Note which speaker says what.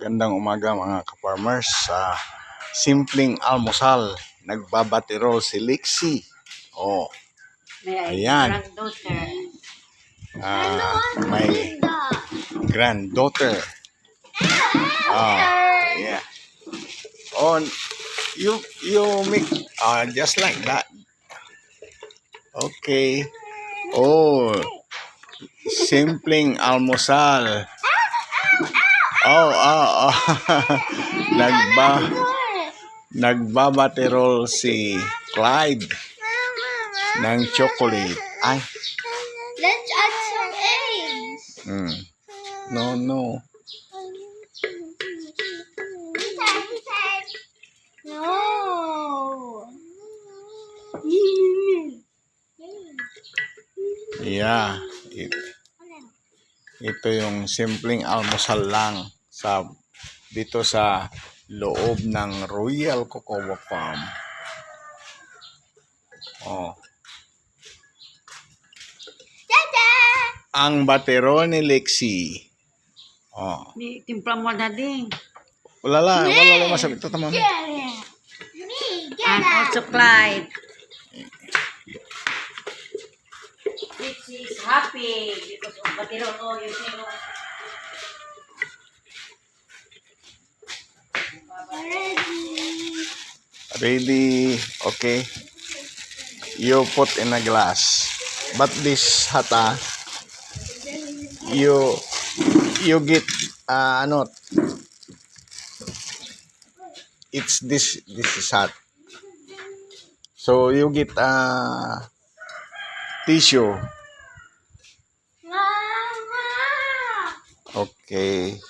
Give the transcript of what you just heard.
Speaker 1: Magandang umaga mga ka-farmers. Simpleng almusal. Nagbabatero si Lexi. Oh, ayan. May granddaughter. Yeah. Oh, you make just like that. Okay. Oh, simpleng almusal. Nagbabaterol si Clyde ng chocolate. Ay.
Speaker 2: Let's add some eggs.
Speaker 1: No.
Speaker 2: No.
Speaker 1: Yeah. Ito yung simpleng almusal lang dito sa loob ng Royal Cocoa Farm. Oh. Ang batero ni Lexi. Oh.
Speaker 3: Timpla mo na din.
Speaker 1: Wala masakit ito mami.
Speaker 3: And also Clyde. Lexi is happy because of batero no you know.
Speaker 1: Ready. Okay. You put in a glass. But this hata, you get it's this is hot. So you get tissue. Okay.